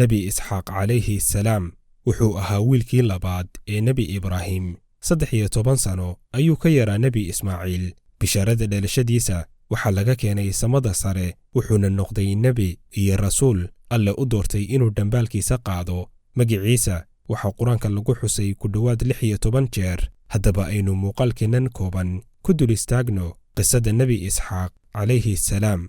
nebi isxaaq calayhi salaam wuxuu ahaa wiilkii labaad ee nebi ibraahim 13 sano ayuu ka yaraa nebi ismaaciil bishaarada dhalashadiisa waxaa laga keenay samada sare wuxuuna noqday nebi iyo rasuul alle u doortay inuu dhambaalkiisa qaado magiciisa waxaa quraanka lagu xusay ku dhowaad 16 jeer haddaba aynu muuqaalkeennan kooban ku dul istaagno qisada nebi isxaaq calayhi salaam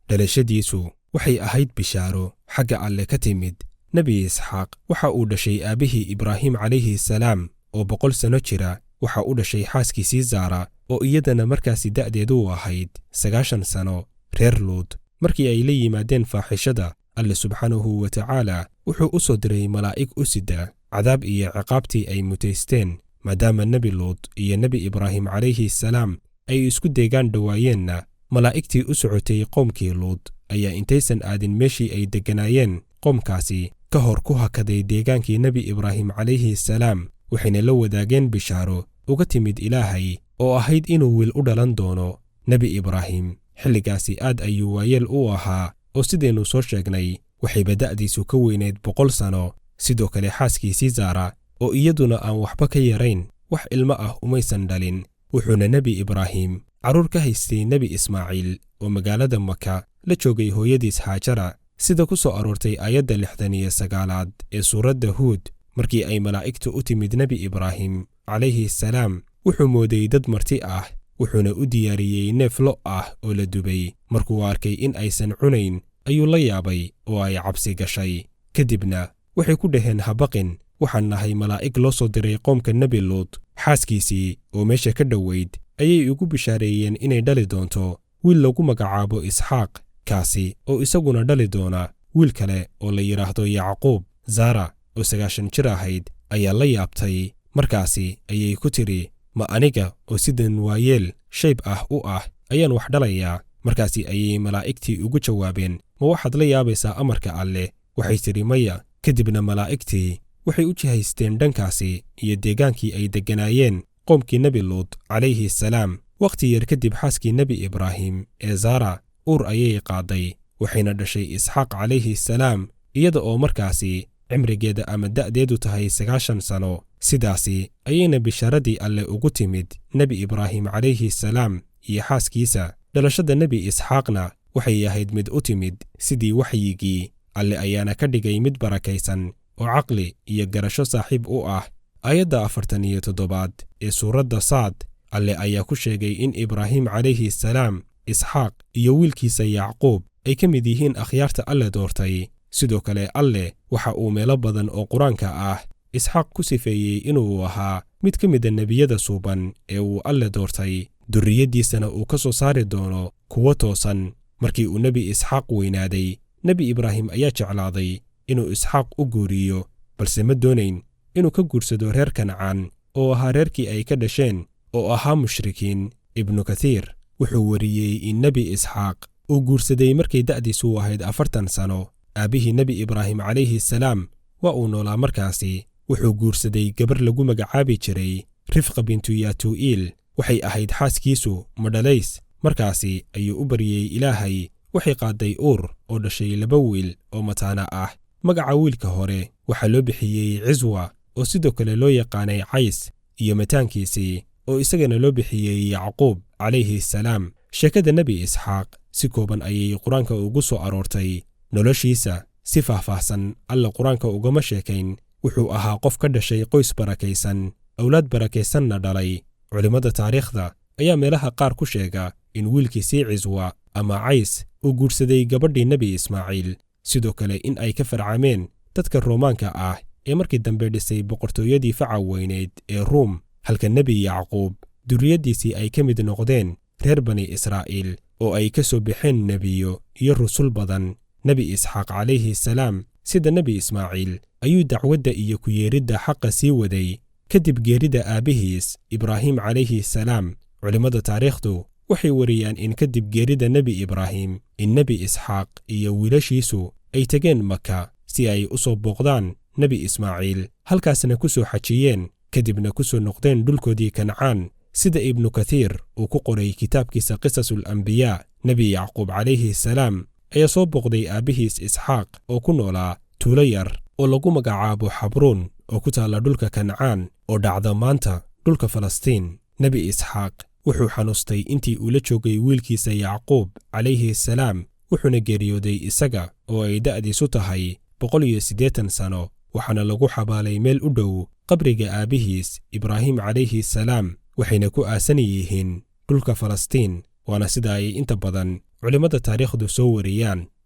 dhalashadiisu waxay ahayd bishaaro xagga alle ka timid nebi isxaaq waxa uu dhashay aabihii ibraahim calayhi salaam oo 100 sano jira waxa uu dhashay xaaskiisii zaara oo iyadana markaasi da'deedu u ahayd 90 sano reer luud markii ay la yimaadeen faaxishada alle subxaanahu wa tacaala wuxuu u soo diray malaa'ig u sida cadaab iyo ciqaabtii ay mutaysteen maadaama nebi luud iyo nebi ibraahim calayhi salaam ay isku deegaan dhawaayeenna malaa'igtii u socotay qoomkii luud ayaa intaysan aadin meeshii ay degganaayeen qoomkaasi ka hor ku hakaday deegaankii nebi ibraahim calayhi salaam waxayna la wadaageen bishaaro uga timid ilaahay oo ahayd inuu wiil u dhalan doono nebi ibraahim xilligaasi aad ayuu waayeel u ahaa oo sidaynu soo sheegnay waxayba da'diisu ka weynayd 100 sano sidoo kale xaaskiisii zaara oo iyaduna aan waxba ka yarayn wax ilmo ah umaysan dhalin wuxuuna nebi ibraahim carruur ka haystay nebi ismaaciil oo magaalada maka la joogay hooyadiis haajara sida ku soo aroortay aayadda 69aad ee suuradda huud markii ay malaa'igtu u timid nebi ibraahim calayhi salaam wuxuu mooday dad marti ah wuxuuna u diyaariyey neef lo' ah oo la dubay markuu arkay in aysan cunayn ayuu la yaabay oo ay cabsi gashay kadibna waxay ku dhaheen habaqin waxaan nahay malaa'ig loo soo diray qoomka nebi luud xaaskiisii oo meesha ka dhowayd ayay ugu bishaareeyeen inay dhali doonto wiil lagu magacaabo isxaaq kaasi oo isaguna dhali doona wiil kale oo la yidhaahdo yacquub zaara oo 90 jir ahayd ayaa la yaabtay markaasi ayay ku tiri ma aniga oo sidan waayeel shayb ah u ah ayaan wax dhalayaa markaasi ayay malaa'igtii ugu jawaabeen ma waxaad la yaabaysaa amarka alle waxay tiri maya kadibna malaa'igtii waxay u jihaysteen dhankaasi iyo deegaankii ay degganaayeen qoomkii nebi luud calayhi salaam wakhti yar kadib xaaskii nebi ibraahim ee zaara uur ayay qaaday waxayna dhashay isxaaq calayhi salaam iyada oo markaasi cimrigeeda ama da'deedu tahay 90 sano sidaasi ayayna bishaaradii alle ugu timid nebi ibraahim calayhi salaam iyo xaaskiisa dhalashada nebi isxaaqna waxay ahayd mid u timid sidii waxyigii alle ayaana ka dhigay mid barakaysan oo caqli iyo garasho saaxiib u ah aayadda 47 ee suuradda saad alle ayaa ku sheegay in ibraahim calayhi salaam isxaaq iyo wiilkiisa yacquub ay ka mid yihiin akhyaarta alle doortay sidoo kale alle waxa uu meelo badan oo quraanka ah isxaaq ku sifeeyey inuu ahaa mid ka mid ah nebiyada suuban ee uu alle doortay durriyadiisana uu ka soo saari doono kuwo toosan markii uu nebi isxaaq weynaaday nebi ibraahim ayaa jeclaaday inuu isxaaq u guuriyo balse ma doonayn inuu ka guursado reer kancaan oo ahaa reerkii ay ka dhasheen oo ahaa mushrikiin ibnu kathiir wuxuu wariyey in nebi isxaaq uu guursaday markay da'diisu ahayd 40 sano aabihii nebi ibraahim calayhi salaam waa uu noolaa markaasi wuxuu guursaday gabar lagu magacaabi jiray rifqa bintu yaatu'iil waxay ahayd xaaskiisu madhalays markaasi ayuu u baryey ilaahay waxay qaaday uur oo dhashay 2 wiil oo mataana ah magaca wiilka hore waxaa loo bixiyey ciswa oo sidoo kale loo yaqaanay cays iyo mataankiisii oo isagana loo bixiyey yacquub calayhi salaam sheekada nebi isxaaq si kooban ayay quraanka ugu soo aroortay noloshiisa si faahfaahsan alla quraanka ugama sheekayn wuxuu ahaa qof ka dhashay qoys barakaysan awlaad barakaysanna dhalay culimmada taariikhda ayaa meelaha qaar ku sheega in wiilkiisii ciswa ama cays uu guursaday gabadhii nebi ismaaciil sidoo kale in ay ka farcameen dadka roomaanka ah ee markii dambe dhisay boqortooyadii faca weyneyd ee ruum halka nebi yacquub durriyaddiisii ay ka mid noqdeen reer bani israa'iil oo ay ka soo baxeen nebiyo iyo rusul badan nebi isxaaq calayhi salaam sida nebi ismaaciil ayuu dacwadda iyo ku yeeridda xaqa sii waday kadib geerida aabbihiis ibraahim calayhi salaam culimmada taariikhdu waxay wariyaan in kadib geerida nebi ibraahim in nebi isxaaq iyo wiilashiisu ay tegeen maka si ay u soo booqdaan nebi ismaaciil halkaasna ku soo xajiyeen kadibna ku soo noqdeen dhulkoodii kancaan sida ibnu kathiir uu ku qoray kitaabkiisa qisasul ambiyaa nebi yacquub calayhi salaam ayaa soo booqday aabbihiis isxaaq oo ku noolaa tuulo yar oo lagu magacaabo xabruun oo ku taalla dhulka kancaan oo dhacda maanta dhulka falastiin nebi isxaaq wuxuu xanuustay intii uu la joogay wiilkiisa yacquub calayhi salaam wuxuuna geeriyooday isaga oo ay da'diisu tahay 180 sano waxaana lagu xabaalay meel u dhow qabriga aabbihiis ibraahim calayhi salaam waxayna ku aasan yihiin dhulka falastiin waana sida ay inta badan culimmada taariikhdu soo wariyaan